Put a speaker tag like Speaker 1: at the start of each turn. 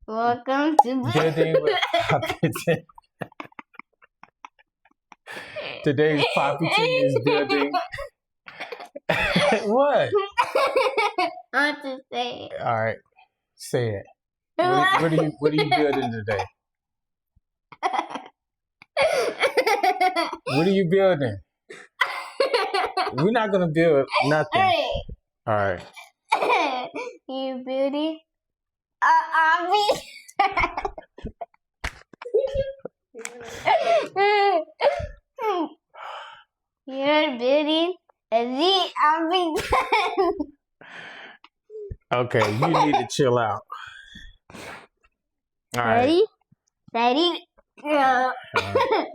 Speaker 1: Welcome to
Speaker 2: Building with Poppy. Today's Poppy team is building. What?
Speaker 1: I want to say it.
Speaker 2: All right, say it. What are you building today? What are you building? We're not gonna build nothing. All right.
Speaker 1: You building? Obby. You're building the obby.
Speaker 2: Okay, you need to chill out. All right.
Speaker 1: Ready? Ready? Go.
Speaker 2: All right.